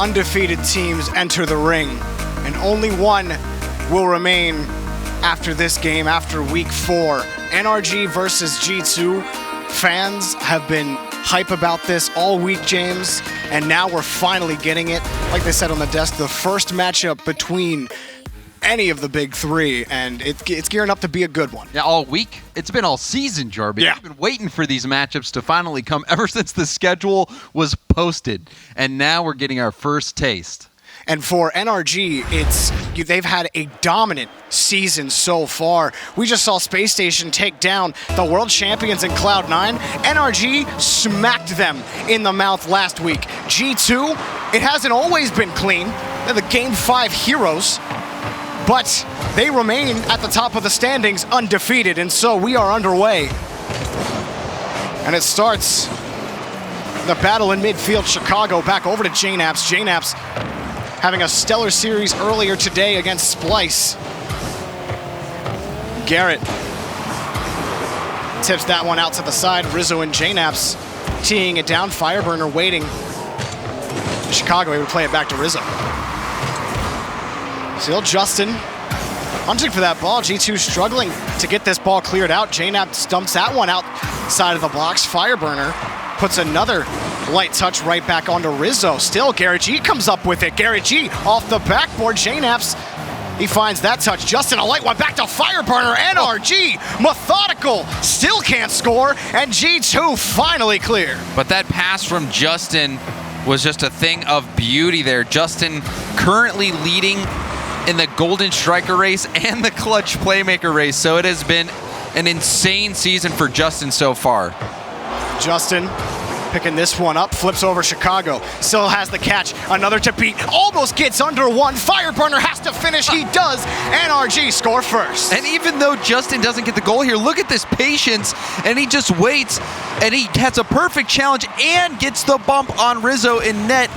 undefeated teams enter the ring, and only one will remain after this game, after week 4. NRG versus G2. Fans have been hype about this all week, James, and now we're finally getting it. Like they said on the desk, the first matchup between any of the big 3, and it's gearing up to be a good one. Yeah, all week. It's been all season, Jarby. Yeah. We've been waiting for these matchups to finally come ever since the schedule was posted, and now we're getting our first taste. And for NRG, they've had a dominant season so far. We just saw Space Station take down the world champions in Cloud9. NRG smacked them in the mouth last week. G2, it hasn't always been clean. They're the Game 5 heroes, but they remain at the top of the standings undefeated, and so we are underway. And it starts the battle in midfield. Chicago back over to JNAPS. JNAPS having a stellar series earlier today against Splice. Garrett tips that one out to the side. Rizzo and JNAPS teeing it down. Fireburner waiting. Chicago able to play it back to Rizzo. Still Justin hunting for that ball. G2 struggling to get this ball cleared out. JNAPS dumps that one outside of the box. Fireburner puts another light touch right back onto Rizzo. Still, Garrett G comes up with it. Garrett G off the backboard. JNAPS, he finds that touch. Justin, a light one back to Fireburner. NRG, methodical, still can't score, and G2 finally clear. But that pass from Justin was just a thing of beauty there. Justin currently leading in the Golden Striker race and the Clutch Playmaker race, so it has been an insane season for Justin so far. Justin picking this one up, flips over Chicago, still has the catch, another to beat, almost gets under one. Fireburner has to finish, he does. NRG score first. And even though Justin doesn't get the goal here, look at this patience, and he just waits, and he has a perfect challenge and gets the bump on Rizzo in net,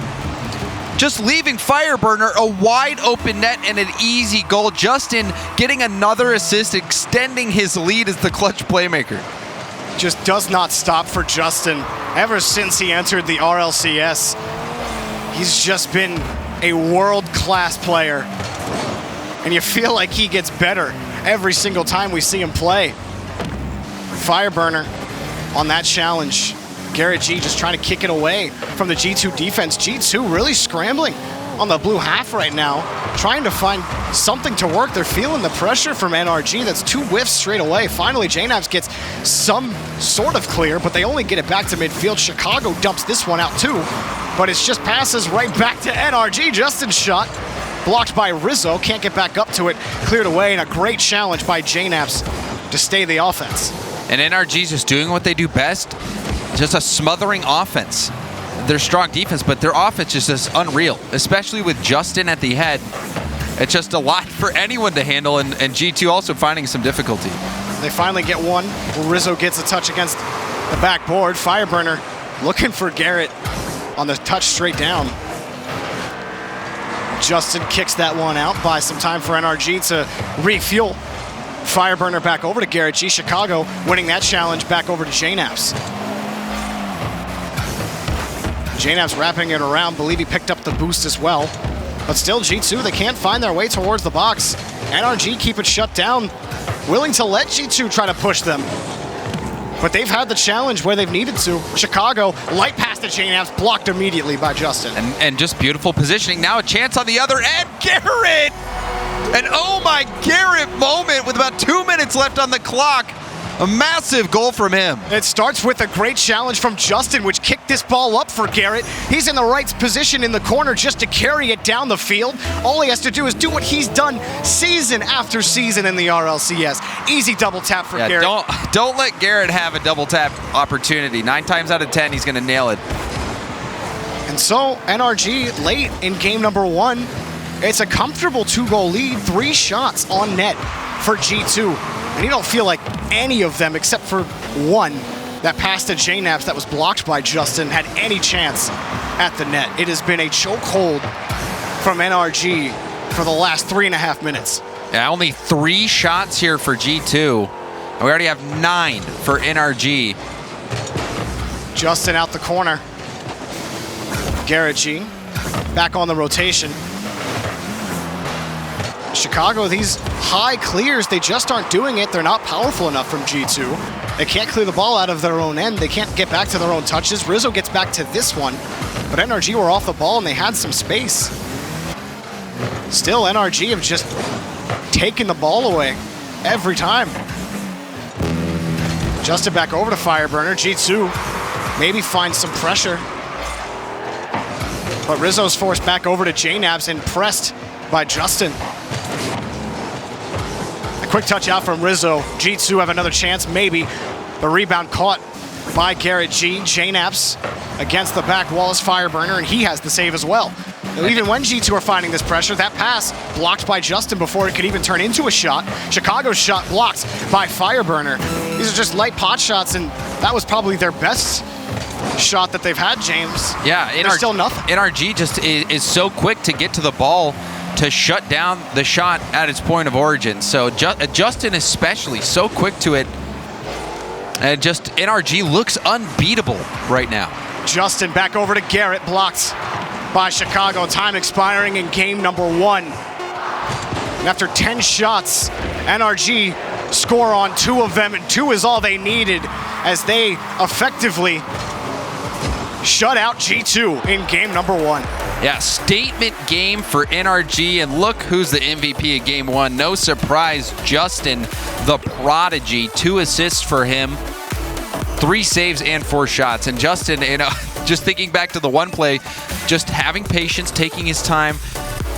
just leaving Fireburner a wide open net and an easy goal. Justin getting another assist, extending his lead as the Clutch Playmaker. Just does not stop for Justin. Ever since he entered the RLCS, he's just been a world-class player. And you feel like he gets better every single time we see him play. Fireburner on that challenge. Garrett G just trying to kick it away from the G2 defense. G2 really scrambling on the blue half right now, trying to find something to work. They're feeling the pressure from NRG. That's 2 whiffs straight away. Finally, JNAPS gets some sort of clear, but they only get it back to midfield. Chicago dumps this one out too, but it's just passes right back to NRG. Justin's shot blocked by Rizzo. Can't get back up to it. Cleared away, and a great challenge by JNAPS to stay the offense. And NRG's just doing what they do best, just a smothering offense. Their strong defense, but their offense is just unreal, especially with Justin at the head. It's just a lot for anyone to handle, and G2 also finding some difficulty. They finally get one. Rizzo gets a touch against the backboard. Fireburner looking for Garrett on the touch straight down. Justin kicks that one out, buys some time for NRG to refuel. Fireburner back over to Garrett G. Chicago winning that challenge back over to JNAPS. JNAPS wrapping it around. Believe he picked up the boost as well. But still, G2, they can't find their way towards the box. NRG keep it shut down, willing to let G2 try to push them. But they've had the challenge where they've needed to. Chicago, light pass to JNAPS, blocked immediately by Justin. And just beautiful positioning. Now a chance on the other end. Garrett! An oh my Garrett moment with about 2 minutes left on the clock. A massive goal from him. It starts with a great challenge from Justin, which kicked this ball up for Garrett. He's in the right position in the corner just to carry it down the field. All he has to do is do what he's done season after season in the RLCS. Easy double tap for Garrett. Don't let Garrett have a double tap opportunity. 9 times out of 10, he's going to nail it. And so NRG late in game number 1. It's a comfortable 2-goal lead, 3 shots on net for G2. And you don't feel like any of them, except for one, that pass to JNAPS that was blocked by Justin, had any chance at the net. It has been a chokehold from NRG for the last 3.5 minutes. Yeah, only 3 shots here for G2. And we already have 9 for NRG. Justin out the corner. Garrett G back on the rotation. Chicago, these high clears, they just aren't doing it. They're not powerful enough from G2. They can't clear the ball out of their own end. They can't get back to their own touches. Rizzo gets back to this one, but NRG were off the ball and they had some space. Still, NRG have just taken the ball away every time. Justin back over to Fireburner. G2 maybe finds some pressure, but Rizzo's forced back over to JNabs and pressed by Justin. A quick touch out from Rizzo. G2 have another chance, maybe. The rebound caught by Garrett G. JNabs against the back wall is Fireburner, and he has the save as well. Now, even when G2 are finding this pressure, that pass blocked by Justin before it could even turn into a shot. Chicago's shot blocked by Fireburner. These are just light pot shots, and that was probably their best shot that they've had, James. Yeah, There's still nothing. NRG just is so quick to get to the ball to shut down the shot at its point of origin. So Justin especially so quick to it, and just NRG looks unbeatable right now. Justin back over to Garrett, blocked by Chicago. Time expiring in game number 1. And after 10 shots, NRG score on 2 of them, and 2 is all they needed as they effectively shut out G2 in game number 1. Yeah, statement game for NRG, and look who's the MVP of game 1. No surprise, Justin, the prodigy. 2 assists for him, 3 saves and 4 shots. And Justin, just thinking back to the one play, just having patience, taking his time,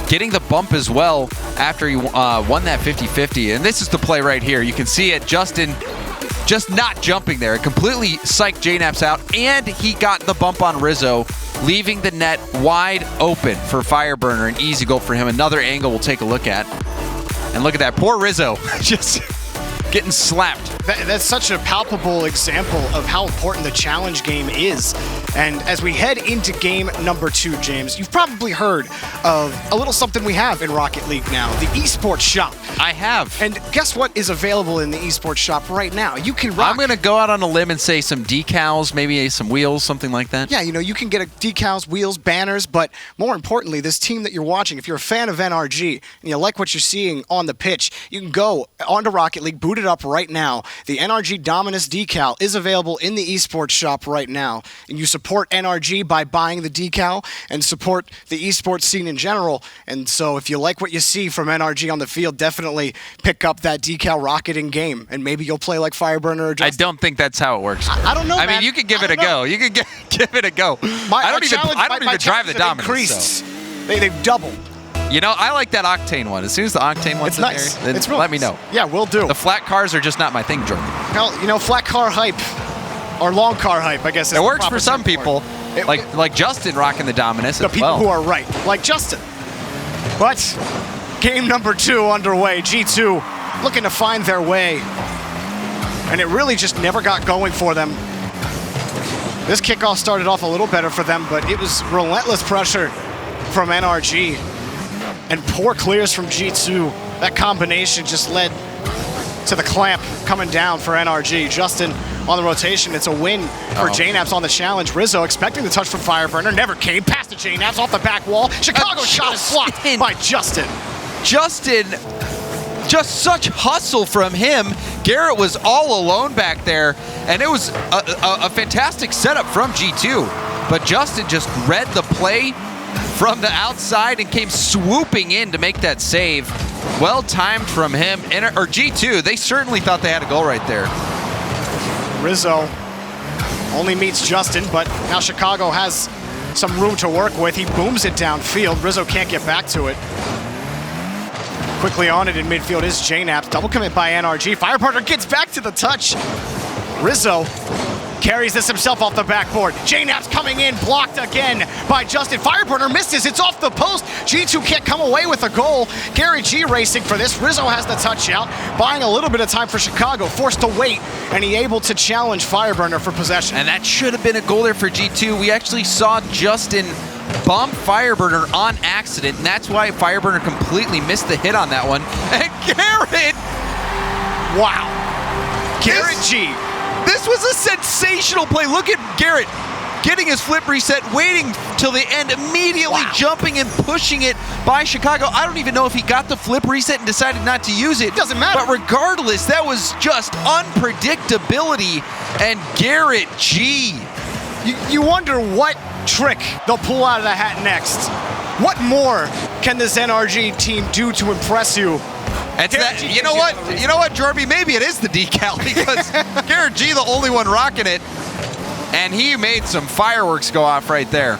getting the bump as well after he won that 50-50. And this is the play right here. You can see it, Justin just not jumping there. It completely psyched JNabs out, and he got the bump on Rizzo, leaving the net wide open for Fireburner. An easy goal for him. Another angle we'll take a look at. And look at that, poor Rizzo, just getting slapped. That's such a palpable example of how important the challenge game is. And as we head into game number 2, James, you've probably heard of a little something we have in Rocket League now, the Esports Shop. I have. And guess what is available in the Esports Shop right now? You can rock. I'm going to go out on a limb and say some decals, maybe some wheels, something like that. Yeah, you can get decals, wheels, banners, but more importantly, this team that you're watching, if you're a fan of NRG and you like what you're seeing on the pitch, you can go onto Rocket League, boot it up right now. The NRG Dominus decal is available in the Esports Shop right now, and you support NRG by buying the decal and support the esports scene in general. And so if you like what you see from NRG on the field, definitely pick up that decal rocket in game, and maybe you'll play like Fireburner or Justin. I don't think that's how it works. I don't know, I man. mean, you can give it a go. You can give it a go. I don't even drive the Dominus. So. They've doubled. I like that Octane one. As soon as the Octane one's it's nice. There, then it's real let me nice. know. Yeah, we'll do. The flat cars are just not my thing, Jordan. Well, flat car hype, or long car hype, I guess. It works for some people, like Justin rocking the Dominus. The people who are right, like Justin. But game number 2 underway. G2 looking to find their way, and it really just never got going for them. This kickoff started off a little better for them, but it was relentless pressure from NRG and poor clears from G2. That combination just led to the clamp coming down for NRG. Justin on the rotation. It's a win for JNabs on the challenge. Rizzo expecting the touch from Fireburner. Never came. Pass to JNabs off the back wall. Chicago shot is blocked by Justin. Justin, just such hustle from him. Garrett was all alone back there, and it was a fantastic setup from G2. But Justin just read the play from the outside and came swooping in to make that save. Well timed from him. Or G2, they certainly thought they had a goal right there. Rizzo only meets Justin, but now Chicago has some room to work with. He booms it downfield. Rizzo can't get back to it. Quickly on it in midfield is JNabs. Double commit by NRG. Fireburner gets back to the touch. Rizzo carries this himself off the backboard. JNabs coming in, blocked again by Justin. Fireburner misses, it's off the post. G2 can't come away with a goal. Gary G racing for this. Rizzo has the touch out, buying a little bit of time for Chicago. Forced to wait, and he able to challenge Fireburner for possession. And that should have been a goal there for G2. We actually saw Justin bomb Fireburner on accident, and that's why Fireburner completely missed the hit on that one. And Garrett! Wow. Garrett G. This was a sensational play. Look at Garrett getting his flip reset, waiting till the end, immediately jumping and pushing it by Chicago. I don't even know if he got the flip reset and decided not to use it. Doesn't matter. But regardless, that was just unpredictability. And Garrett G. You wonder what trick they'll pull out of the hat next. What more can this NRG team do to impress you? You know what, Jorby? Maybe it is the decal because Garrett G, the only one rocking it, and he made some fireworks go off right there.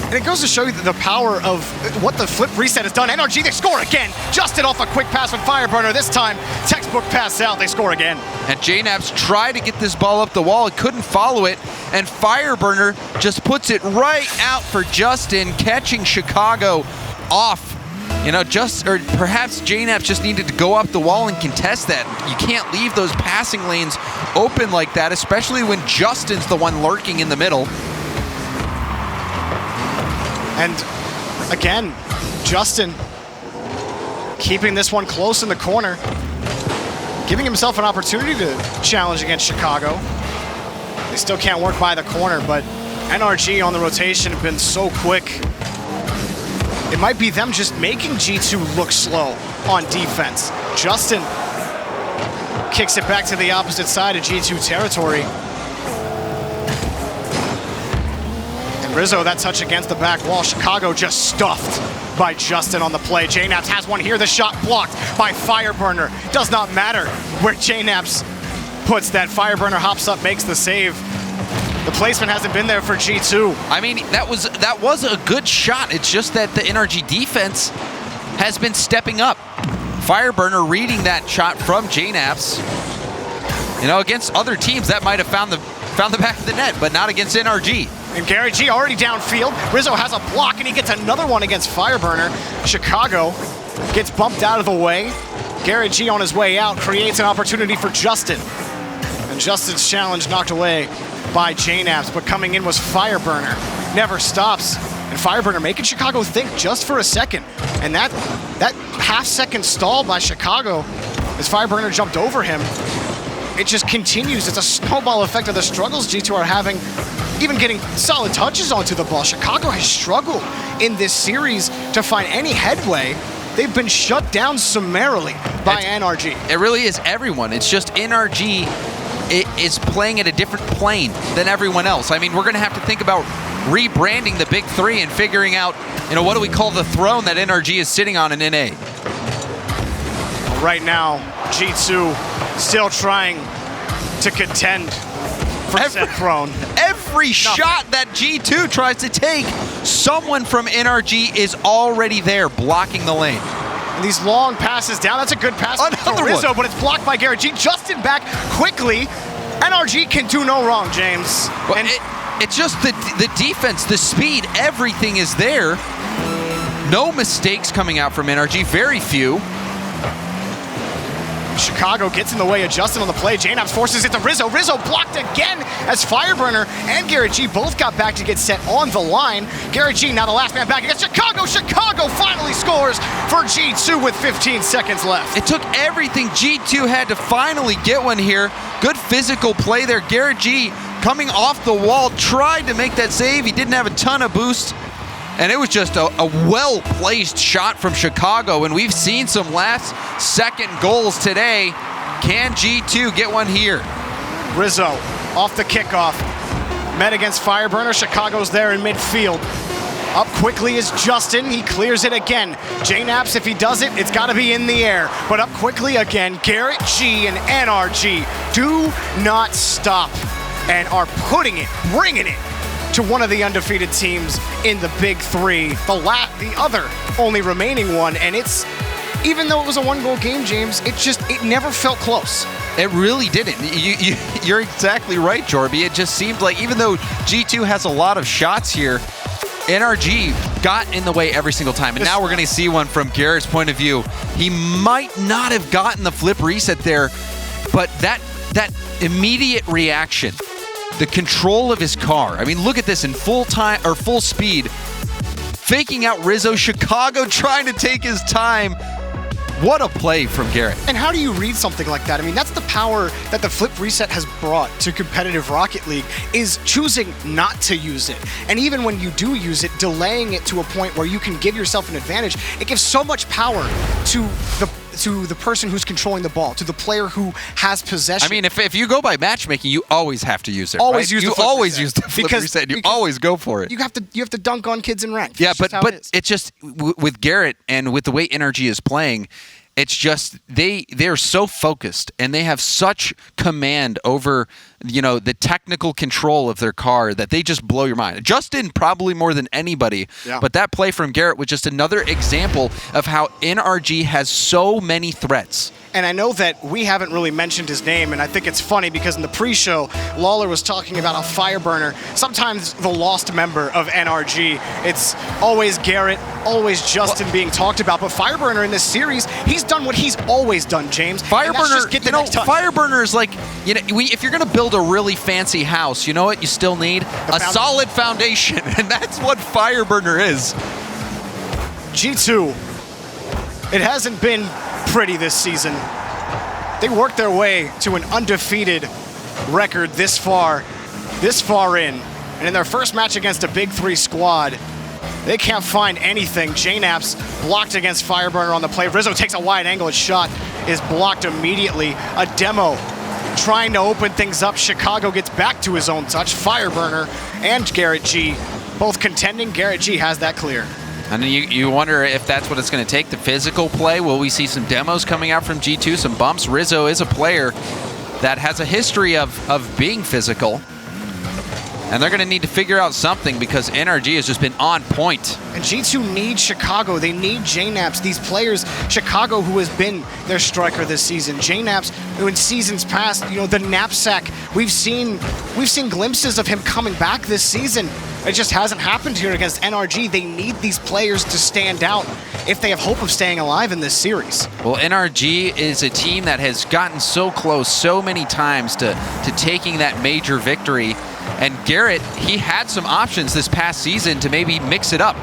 And it goes to show you the power of what the flip reset has done. NRG, they score again. Justin off a quick pass with Fireburner. This time, textbook pass out. They score again. And JNAPS tried to get this ball up the wall. It couldn't follow it. And Fireburner just puts it right out for Justin, catching Chicago off. You know, or perhaps JNAPS just needed to go up the wall and contest that. You can't leave those passing lanes open like that, especially when Justin's the one lurking in the middle. And again, Justin keeping this one close in the corner, giving himself an opportunity to challenge against Chicago. They still can't work by the corner, but NRG on the rotation have been so quick. It might be them just making G2 look slow on defense. Justin kicks it back to the opposite side of G2 territory. Rizzo, that touch against the back wall. Chicago just stuffed by Justin on the play. JNAPS has one here. The shot blocked by Fireburner. Does not matter where JNAPS puts that. Fireburner hops up, makes the save. The placement hasn't been there for G2. I mean, that was a good shot. It's just that the NRG defense has been stepping up. Fireburner reading that shot from JNAPS. You know, against other teams, that might have found the back of the net, but not against NRG. And Garrett G already downfield. Rizzo has a block, and he gets another one against Fireburner. Chicago gets bumped out of the way. Garrett G on his way out creates an opportunity for Justin. And Justin's challenge knocked away by JNAPS, but coming in was Fireburner. Never stops. And Fireburner making Chicago think just for a second. And that half-second stall by Chicago as Fireburner jumped over him, it just continues. It's a snowball effect of the struggles G2 are having, even getting solid touches onto the ball. Chicago has struggled in this series to find any headway. They've been shut down summarily by NRG. It really is everyone. It's just NRG is playing at a different plane than everyone else. I mean, we're going to have to think about rebranding the Big Three and figuring out, you know, what do we call the throne that NRG is sitting on in NA? Right now, G2 still trying to contend for said throne. Every shot that G2 tries to take, someone from NRG is already there blocking the lane. And these long passes down, that's a good pass to Rizzo, but it's blocked by Garrett G. Justin back quickly. NRG can do no wrong, James. Well, and it's just the defense, the speed, everything is there. No mistakes coming out from NRG, very few. Chicago gets in the way of Justin on the play. JNAPS forces it to Rizzo. Rizzo blocked again as Fireburner and Garrett G both got back to get set on the line. Garrett G now the last man back against Chicago. Chicago finally scores for G2 with 15 seconds left. It took everything G2 had to finally get one here. Good physical play there. Garrett G coming off the wall, tried to make that save. He didn't have a ton of boost. And it was just a well-placed shot from Chicago, and we've seen some last-second goals today. Can G2 get one here? Rizzo off the kickoff. Met against Fireburner. Chicago's there in midfield. Up quickly is Justin. He clears it again. JNAPS, if he does it, it's got to be in the air. But up quickly again, Garrett G and NRG do not stop and are bringing it to one of the undefeated teams in the Big Three, the other only remaining one, and it's, even though it was a one-goal game, James, it never felt close. It really didn't. You're exactly right, Jorby. It just seemed like even though G2 has a lot of shots here, NRG got in the way every single time, and now we're going to see one from Garrett's point of view. He might not have gotten the flip reset there, but that immediate reaction, the control of his car. I mean, look at this in full speed. Faking out Rizzo. Chicago trying to take his time. What a play from Garrett. And how do you read something like that? I mean, that's the power that the flip reset has brought to competitive Rocket League, is choosing not to use it. And even when you do use it, delaying it to a point where you can give yourself an advantage. It gives so much power to the person who's controlling the ball, to the player who has possession. I mean, if you go by matchmaking, you always have to use it. Always right? use the flip always reset. use the flip reset. You always go for it. You have to dunk on kids in ranked. Yeah, That's but just it's just with Garrett and with the way NRG is playing, it's just they're so focused and they have such command over the technical control of their car that they just blow your mind. Justin probably more than anybody, but that play from Garrett was just another example of how NRG has so many threats. And I know that we haven't really mentioned his name, and I think it's funny because in the pre-show, Lawler was talking about how Fireburner, sometimes the lost member of NRG, it's always Garrett, always Justin being talked about, but Fireburner in this series, he's done what he's always done, James. Fireburner, next touch. Fireburner is like, if you're going to build a really fancy house, you know what you still need? A solid foundation, and that's what Fireburner is. G2, it hasn't been pretty this season. They worked their way to an undefeated record this far in. And in their first match against a Big 3 squad, they can't find anything. JNaps blocked against Fireburner on the play. Rizzo takes a wide angle. His shot is blocked immediately. A demo trying to open things up. Chicago gets back to his own touch. Fireburner and Garrett G both contending. Garrett G has that clear. And you wonder if that's what it's going to take, the physical play. Will we see some demos coming out from G2, some bumps? Rizzo is a player that has a history of being physical. And they're going to need to figure out something because NRG has just been on point. And G2 needs Chicago. They need JNaps. These players, Chicago, who has been their striker this season. JNaps, who in seasons past, the knapsack, we've seen glimpses of him coming back this season. It just hasn't happened here against NRG. They need these players to stand out if they have hope of staying alive in this series. Well, NRG is a team that has gotten so close so many times to taking that major victory. And Garrett, he had some options this past season to maybe mix it up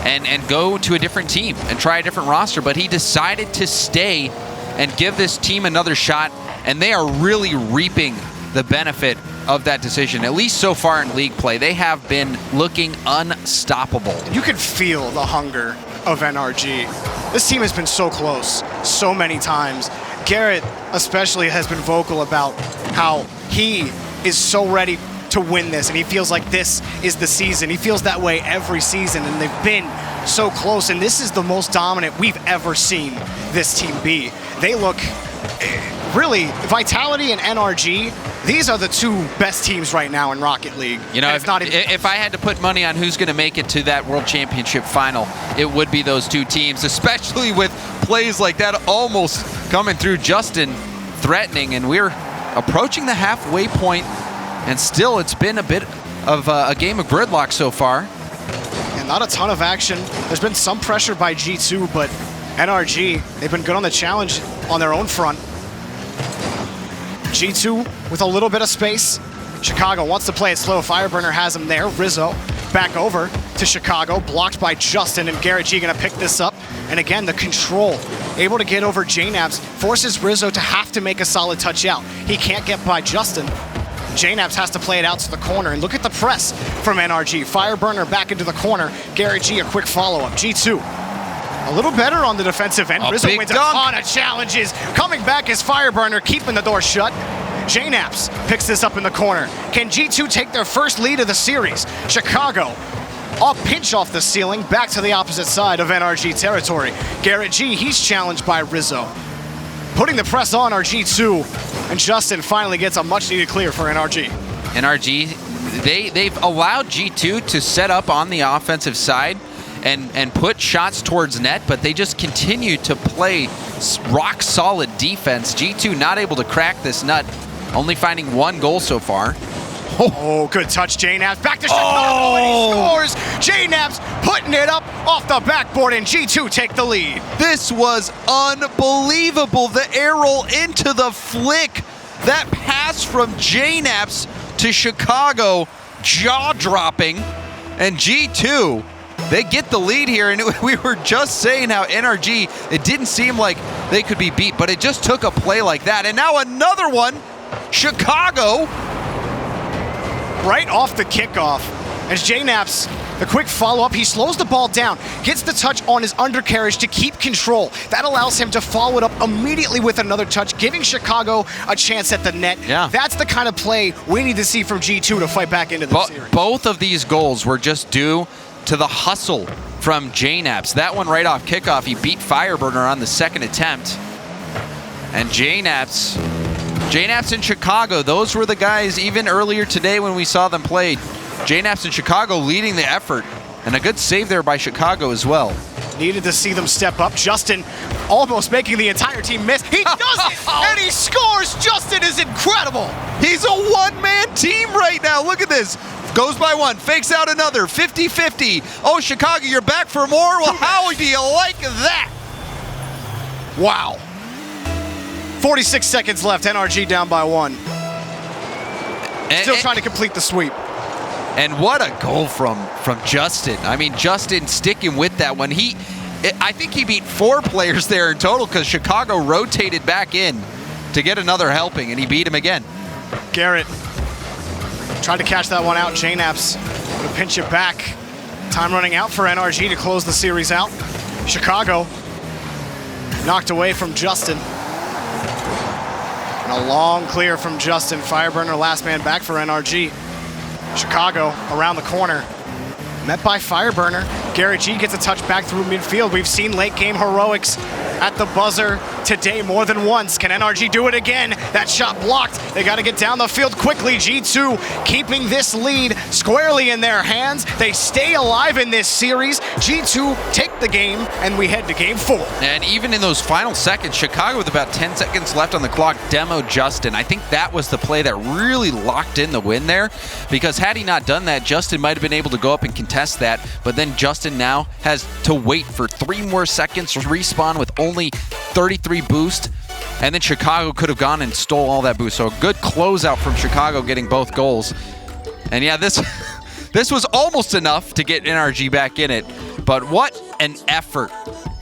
and go to a different team and try a different roster, but he decided to stay and give this team another shot, and they are really reaping the benefit of that decision, at least so far in league play. They have been looking unstoppable. You can feel the hunger of NRG. This team has been so close so many times. Garrett especially has been vocal about how he is so ready to win this, and he feels like this is the season. He feels that way every season, and they've been so close, and this is the most dominant we've ever seen this team be. They look, really, Vitality and NRG, these are the two best teams right now in Rocket League. If I had to put money on who's going to make it to that World Championship final, it would be those two teams, especially with plays like that almost coming through. Justin threatening, and we're approaching the halfway point. And still, it's been a bit of a game of gridlock so far. And not a ton of action. There's been some pressure by G2, but NRG, they've been good on the challenge on their own front. G2 with a little bit of space. Chicago wants to play it slow. Fireburner has him there. Rizzo back over to Chicago, blocked by Justin, and Garrett G gonna pick this up. And again, the control, able to get over JNaps, forces Rizzo to have to make a solid touch out. He can't get by Justin. JNaps has to play it out to the corner, and look at the press from NRG. Fireburner back into the corner. Garrett G a quick follow-up. G2 a little better on the defensive end. Rizzo wins a ton of challenges. Coming back is Fireburner, keeping the door shut. JNaps picks this up in the corner. Can G2 take their first lead of the series? Chicago, a pinch off the ceiling, back to the opposite side of NRG territory. Garrett G, he's challenged by Rizzo. Putting the press on our G2, and Justin finally gets a much-needed clear for NRG. NRG, they've allowed G2 to set up on the offensive side and put shots towards net, but they just continue to play rock-solid defense. G2 not able to crack this nut, only finding one goal so far. Oh, good touch, JNaps. Back to Chicago, and he scores. JNaps putting it up off the backboard, and G2 take the lead. This was unbelievable. The air roll into the flick. That pass from JNaps to Chicago, jaw-dropping. And G2, They get the lead here, and we were just saying how NRG, it didn't seem like they could be beat, but it just took a play like that. And now another one, Chicago. Right off the kickoff, as JNaps, the quick follow-up, he slows the ball down, gets the touch on his undercarriage to keep control. That allows him to follow it up immediately with another touch, giving Chicago a chance at the net. Yeah. That's the kind of play we need to see from G2 to fight back into the series. Both of these goals were just due to the hustle from JNaps. That one right off kickoff, he beat Fireburner on the second attempt. And JNaps in Chicago, those were the guys even earlier today when we saw them play. JNaps in Chicago leading the effort, and a good save there by Chicago as well. Needed to see them step up. Justin almost making the entire team miss. He does it, and he scores. Justin is incredible. He's a one-man team right now. Look at this. Goes by one, fakes out another, 50-50. Oh, Chicago, you're back for more? Well, how do you like that? Wow. 46 seconds left, NRG down by 1. Still trying to complete the sweep. And what a goal from Justin. I mean, Justin sticking with that one. I think he beat 4 players there in total because Chicago rotated back in to get another helping, and he beat him again. Garrett tried to catch that one out. JNaps to pinch it back. Time running out for NRG to close the series out. Chicago knocked away from Justin. And a long clear from Justin. Fireburner last man back for NRG. Chicago around the corner. Met by Fireburner. Garrett G gets a touch back through midfield. We've seen late game heroics at the buzzer today more than once. Can NRG do it again? That shot blocked. They got to get down the field quickly. G2 keeping this lead squarely in their hands. They stay alive in this series. G2 take the game, and we head to game 4. And even in those final seconds, Chicago with about 10 seconds left on the clock demoed Justin. I think that was the play that really locked in the win there, because had he not done that, Justin might have been able to go up and contest that, but then Justin now has to wait for 3 more seconds to respawn with only 33 boost, and then Chicago could have gone and stole all that boost. So a good closeout from Chicago getting both goals. And yeah, this was almost enough to get NRG back in it, but what an effort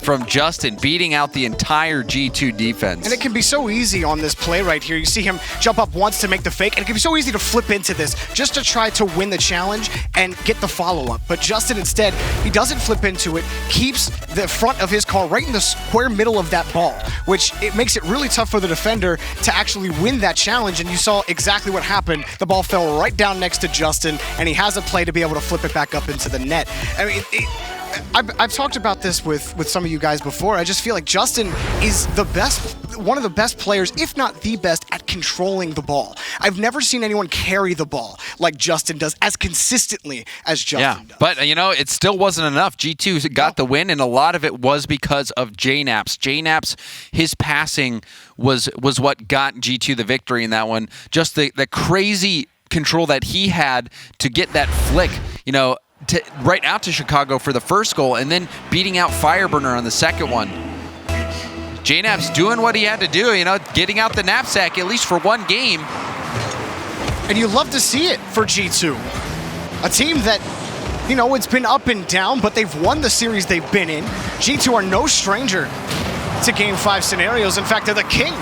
from Justin, beating out the entire G2 defense. And it can be so easy on this play right here. You see him jump up once to make the fake, and it can be so easy to flip into this just to try to win the challenge and get the follow-up. But Justin instead, he doesn't flip into it, keeps the front of his car right in the square middle of that ball, which it makes it really tough for the defender to actually win that challenge. And you saw exactly what happened. The ball fell right down next to Justin, and he has a play to be able to flip it back up into the net. I mean, I've talked about this with some of you guys before. I just feel like Justin is one of the best players, if not the best, at controlling the ball. I've never seen anyone carry the ball like Justin does, as consistently as Justin does. But you know, it still wasn't enough. G2 got the win, and a lot of it was because of JNaps. JNaps, his passing was what got G2 the victory in that one. Just the crazy control that he had to get that flick, you know, right out to Chicago for the first goal, and then beating out Fireburner on the second one. JNaps doing what he had to do, you know, getting out the knapsack at least for one game. And you love to see it for G2. A team that, you know, it's been up and down, but they've won the series they've been in. G2 are no stranger to Game 5 scenarios. In fact, they're the king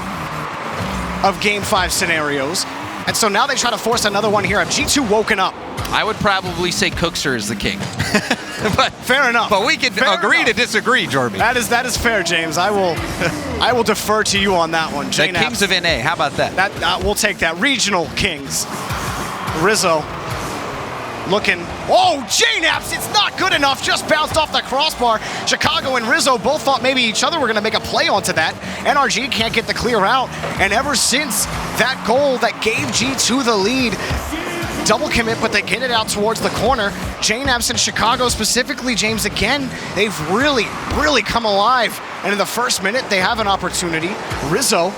of Game 5 scenarios. And so now they try to force another one here. Have G2 woken up? I would probably say Cookster is the king. But fair enough. But we can agree to disagree, Jorby. That is fair, James. I will defer to you on that one. The Kings of NA, how about that? We'll take that. Regional Kings. Rizzo looking. Oh, JNaps, it's not good enough. Just bounced off the crossbar. Chicago and Rizzo both thought maybe each other were going to make a play onto that. NRG can't get the clear out. And ever since that goal that gave G2 the lead, double commit, but they get it out towards the corner. JNaps and Chicago specifically, James, again, they've really, really come alive. And in the first minute, they have an opportunity. Rizzo,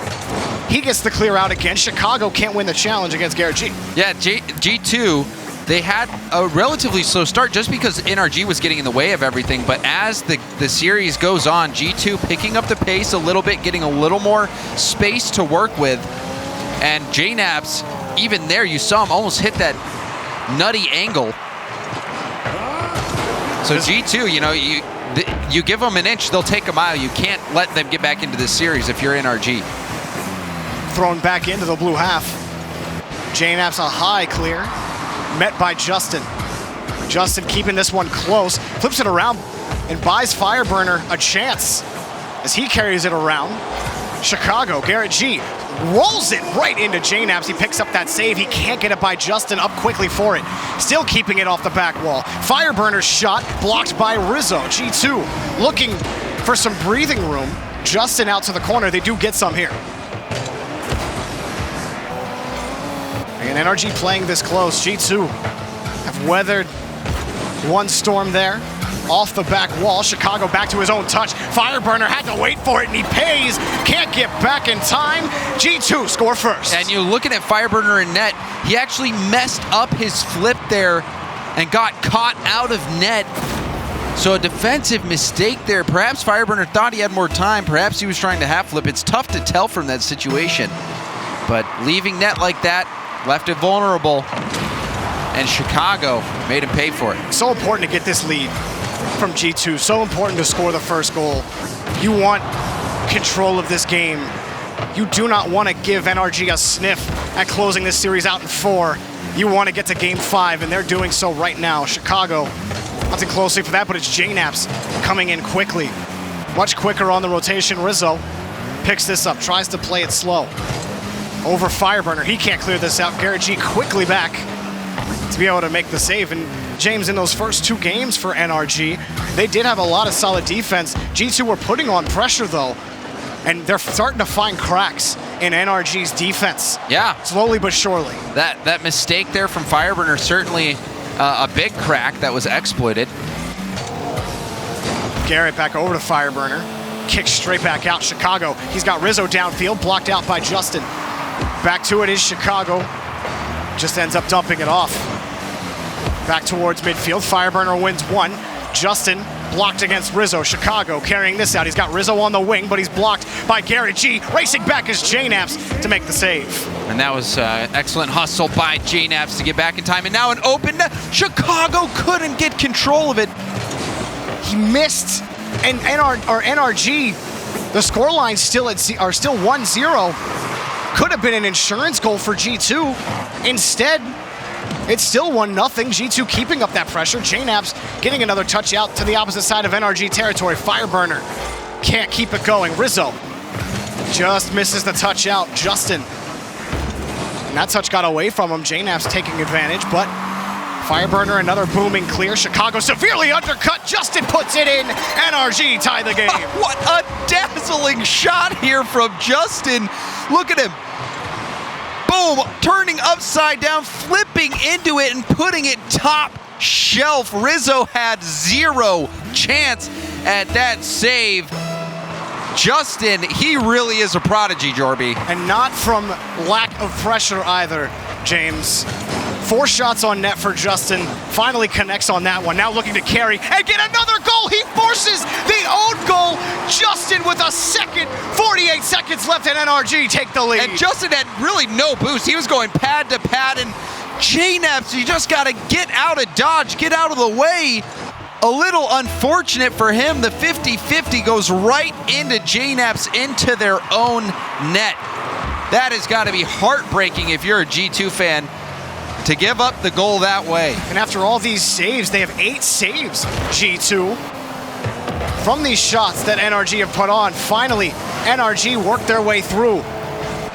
he gets the clear out again. Chicago can't win the challenge against Garrett G. Yeah, G2, they had a relatively slow start just because NRG was getting in the way of everything. But as the series goes on, G2 picking up the pace a little bit, getting a little more space to work with. And JNaps, even there, you saw him almost hit that nutty angle. So G2, you know, you give them an inch, they'll take a mile. You can't let them get back into this series if you're NRG. Thrown back into the blue half. JNAP's a high clear, met by Justin. Justin keeping this one close, flips it around and buys Fireburner a chance as he carries it around. Chicago, Garrett G rolls it right into JNAPS. He picks up that save. He can't get it by Justin, up quickly for it. Still keeping it off the back wall. Fireburner's shot blocked by Rizzo. G2 looking for some breathing room. Justin out to the corner. They do get some here. And NRG playing this close. G2 have weathered one storm there. Off the back wall, Chicago back to his own touch. Fireburner had to wait for it and he pays. Can't get back in time. G2 score first. And you're looking at Fireburner in net. He actually messed up his flip there and got caught out of net. So a defensive mistake there. Perhaps Fireburner thought he had more time. Perhaps he was trying to half flip. It's tough to tell from that situation. But leaving net like that left it vulnerable. And Chicago made him pay for it. So important to get this lead from G2. So important to score the first goal. You want control of this game. You do not want to give NRG a sniff at closing this series out in 4. You want to get to game 5, and they're doing so right now. Chicago watching closely for that, but it's JNAPS coming in quickly. Much quicker on the rotation. Rizzo picks this up, tries to play it slow. Over Fireburner. He can't clear this out. Garrett G quickly back to be able to make the save. And James, in those first 2 games for NRG, they did have a lot of solid defense. G2 were putting on pressure though, and they're starting to find cracks in NRG's defense. Yeah. Slowly but surely. That mistake there from Fireburner, certainly a big crack that was exploited. Garrett back over to Fireburner. Kicks straight back out. Chicago. He's got Rizzo downfield, blocked out by Justin. Back to it is Chicago. Just ends up dumping it off. Back towards midfield. Fireburner wins 1. Justin blocked against Rizzo. Chicago carrying this out. He's got Rizzo on the wing, but he's blocked by Garrett G. Racing back is JNAPS to make the save. And that was excellent hustle by JNAPS to get back in time. And now an open. Chicago couldn't get control of it. He missed. And NRG, the scoreline are still 1-0. Could have been an insurance goal for G2. Instead, it's still 1-0. G2 keeping up that pressure. JNAPS getting another touch out to the opposite side of NRG territory. Fireburner can't keep it going. Rizzo just misses the touch out. Justin. And that touch got away from him. JNAPS taking advantage, but Fireburner, another booming clear. Chicago severely undercut. Justin puts it in. NRG tie the game. What a dazzling shot here from Justin. Look at him. Boom, turning upside down, flipping into it and putting it top shelf. Rizzo had 0 chance at that save. Justin, he really is a prodigy, Jorby. And not from lack of pressure either, James. 4 shots on net for Justin. Finally connects on that one. Now looking to carry and get another goal. He forces the own goal. Justin with a second. 48 seconds left and NRG take the lead. And Justin had really no boost. He was going pad to pad, and JNAPS, you just got to get out of dodge, get out of the way. A little unfortunate for him. The 50-50 goes right into JNAPS, into their own net. That has got to be heartbreaking if you're a G2 fan, to give up the goal that way. And after all these saves, they have 8 saves, G2. From these shots that NRG have put on, finally, NRG worked their way through.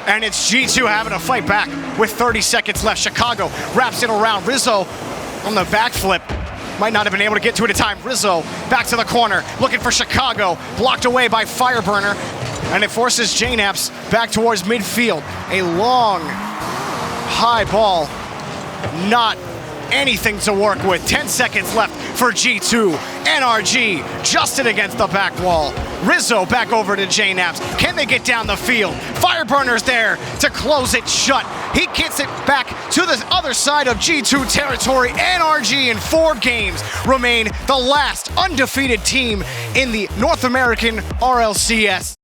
And it's G2 having to fight back with 30 seconds left. Chicago wraps it around. Rizzo on the backflip. Might not have been able to get to it in time. Rizzo back to the corner, looking for Chicago. Blocked away by Fireburner. And it forces JNAPS back towards midfield. A long, high ball. Not anything to work with. 10 seconds left for G2. NRG, Justin against the back wall. Rizzo back over to JNAPS. Can they get down the field? Fireburner's there to close it shut. He gets it back to the other side of G2 territory. NRG in 4 games remain the last undefeated team in the North American RLCS.